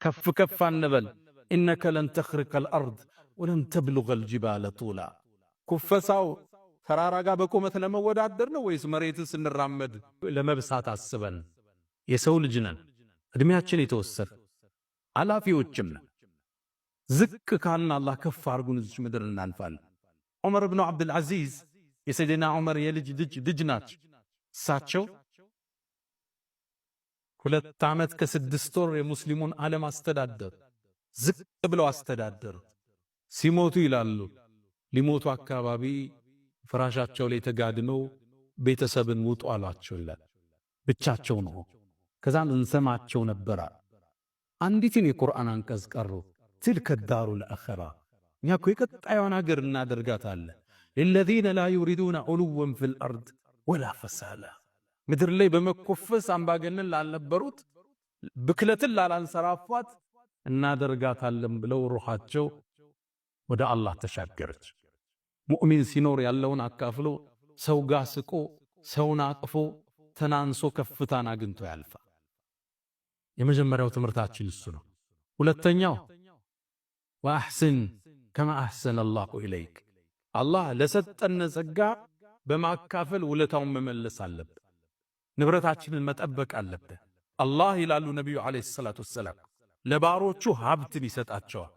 ከፍ ከፍ አንበል። ኢነከ ለን ተኽሪቀ አልአርድ ወለን ተብሉገ አልጅባለ ጡላ። ኩፈሳው ተራራ ጋር በቁመት ለመወዳደር ነው ወይስ መሬትን ስንራመድ ለመብሳት አስበን? የሰው ልጅ ነን፣ እድሜያችን የተወሰነ አላፊዎችም ነን። ዝቅ ካልን አላህ ከፍ አድርጉን እዚች ምድር እናልፋለን። ዑመር ብኑ ዓብድልዓዚዝ የሰይድና ዑመር የልጅ ልጅ ናቸው። እሳቸው 2 ዓመት ከ6 ወር የሙስሊሙን ዓለም አስተዳደሩ። ዝቅ ብለው አስተዳደሩ። ሲሞቱ ይላሉ ሊሞቱ አካባቢ ፍራሻቸው ላይ ተጋድመው ቤተሰብን ውጡ አሏቸው ይላል። ብቻቸው ነው። ከዛም እንሰማቸው ነበር። አንዲትን የቁርአን አንቀጽ ቀሩ። ትልከ ዳሩል አኺራ፣ እኛ እኮ የቀጣዩን ሀገር እናደርጋታለን። ለለዚነ ላ ዩሪዱነ ዑሉወን ፊል አርድ ወላ ፈሳዳ፣ ምድር ላይ በመኮፈስ አምባገነን ላልነበሩት ብክለትን ላላንሰራፏት እናደርጋታለን ብለው ሩሃቸው ወደ አላህ ተሻገረች። ሙእሚን ሲኖር ያለውን አካፍሎ ሰው ጋር ስቆ ሰውን አቅፎ ተናንሶ ከፍታን አግኝቶ ያልፋል። የመጀመሪያው ትምህርታችን እሱ ነው። ሁለተኛው ወአሕስን ከማ አሕሰነ አላሁ ኢለይክ፣ አላህ ለሰጠን ጸጋ በማካፈል ውለታውን መመለስ አለብን። ንብረታችንን መጠበቅ አለብን። አላህ ይላሉ ነቢዩ ዓለይሂ ሰላቱ ወሰላም ለባሮቹ ሀብትን ይሰጣቸዋል።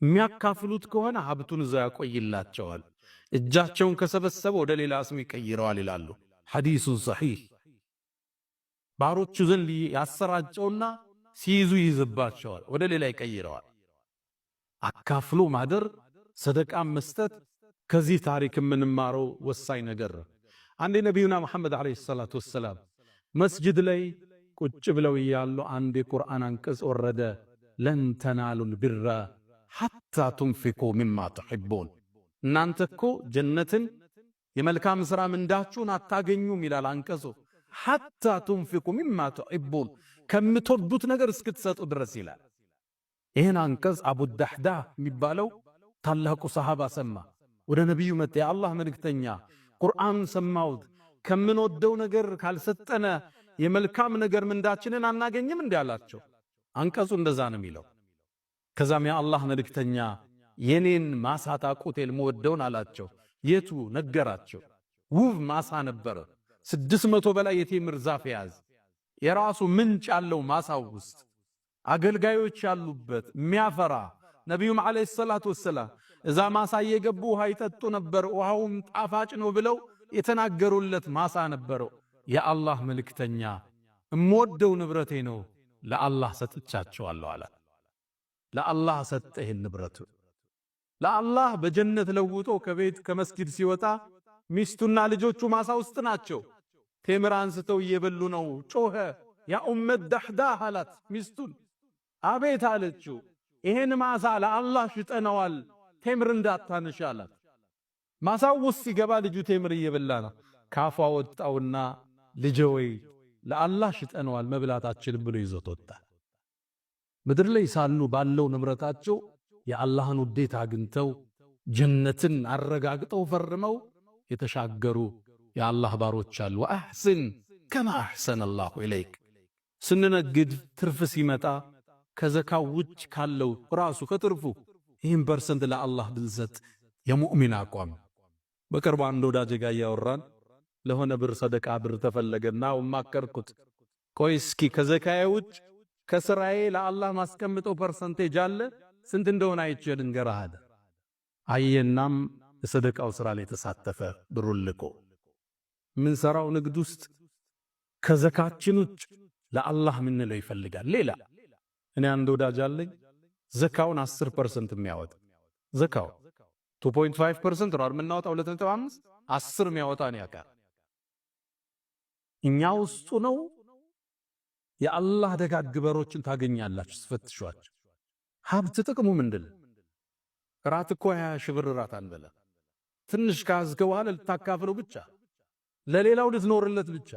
የሚያካፍሉት ከሆነ ሀብቱን እዛ ያቆይላቸዋል። እጃቸውን ከሰበሰበ ወደ ሌላ ስም ይቀይረዋል ይላሉ። ሐዲሱን ሰሒህ። ባሮቹ ዘንድ ያሰራጨውና ሲይዙ ይይዝባቸዋል፣ ወደ ሌላ ይቀይረዋል። አካፍሎ ማደር፣ ሰደቃም መስጠት ከዚህ ታሪክ የምንማረው ወሳኝ ነገር ነው። አንዴ ነቢዩና መሐመድ ዓለይሂ ሰላቱ ወሰላም መስጅድ ላይ ቁጭ ብለው እያሉ አንድ የቁርአን አንቀጽ ወረደ። ለን ተናሉል ቢራ ሐታ ቱንፊቁ ሚማ ትሕቡን፣ እናንተ እኮ ጀነትን የመልካም ሥራ ምንዳችሁን አታገኙም ይላል አንቀጹ። ሐታ ቱንፊቁ ሚማ ትሕቡን፣ ከምትወዱት ነገር እስክትሰጡ ድረስ ይላል። ይህን አንቀጽ አቡ ዳህዳህ የሚባለው ታላቁ ሰሃባ ሰማ። ወደ ነቢዩ መጣ። የአላህ መልእክተኛ ቁርአን ሰማሁት፣ ከምንወደው ነገር ካልሰጠነ የመልካም ነገር ምንዳችንን አናገኝም እንዲህ አላቸው። አንቀጹ እንደዛ ነው የሚለው። ከዛም የአላህ መልእክተኛ የኔን ማሳ ታውቁት የምወደውን አላቸው። የቱ ነገራቸው። ውብ ማሳ ነበረ። 600 በላይ የቴምር ዛፍ የያዘ የራሱ ምንጭ ያለው ማሳው ውስጥ አገልጋዮች ያሉበት የሚያፈራ። ነቢዩም ዓለይሂ ሰላቱ ወሰላም እዛ ማሳ እየገቡ ውሃ ይጠጡ ነበር። ውሃውም ጣፋጭ ነው ብለው የተናገሩለት ማሳ ነበረው። የአላህ መልእክተኛ እምወደው ንብረቴ ነው ለአላህ ሰጥቻቸዋለሁ አለ። ለአላህ ሰጠ። ይህን ንብረቱ ለአላህ በጀነት ለውጦ ከቤት ከመስጊድ ሲወጣ ሚስቱና ልጆቹ ማሳ ውስጥ ናቸው። ቴምር አንስተው እየበሉ ነው። ጮኸ። ያ ኡመት ዳህዳህ አላት ሚስቱን። አቤት አለችው። ይሄን ማሳ ለአላህ ሽጠነዋል፣ ቴምር እንዳታነሽ አላት። ማሳው ውስጥ ሲገባ ልጁ ቴምር እየበላ ነው። ካፏ ወጣውና ልጄ ወይ ለአላህ ሽጠነዋል መብላታችን ብሎ ይዞት ወጣ። ምድር ላይ ሳሉ ባለው ንብረታቸው የአላህን ውዴታ አግኝተው ጀነትን አረጋግጠው ፈርመው የተሻገሩ የአላህ ባሮች አሉ። ወአሕስን ከማ አሕሰነ አላሁ ኢለይክ። ስንነግድ ትርፍ ሲመጣ ከዘካው ውጭ ካለው ራሱ ከትርፉ ይህን ፐርሰንት ለአላህ ብንሰጥ የሙእሚን አቋም። በቅርቡ አንድ ወዳጄ ጋር እያወራን ለሆነ ብር ሰደቃ ብር ተፈለገና ወማከርኩት። ቆይ እስኪ ከዘካዬ ውጭ ከስራዬ ለአላህ ማስቀምጠው ፐርሰንቴጅ አለ ስንት እንደሆነ አይቼ ልንገርህ አለ። አየናም የሰደቃው ስራ ላይ ተሳተፈ። ብሩን ልቆ ምን ሰራው ንግድ ውስጥ ከዘካችን ውጭ ለአላህ ምንለው ይፈልጋል ሌላ። እኔ አንድ ወዳጅ አለኝ ዘካውን 10% የሚያወጣ ዘካው 2.5% ነው የምናወጣው 2.5 10 የሚያወጣ ነው ያቃር። እኛ ውስጡ ነው። የአላህ ደጋግ በሮችን ታገኛላችሁ ስፈትሿቸው። ሀብት ጥቅሙ ምንድነው? ራት እኮ 20 ሺህ ብር ራት አንበላ። ትንሽ ካዝከው በኋላ ልታካፍለው ብቻ ለሌላው ልትኖርለት ብቻ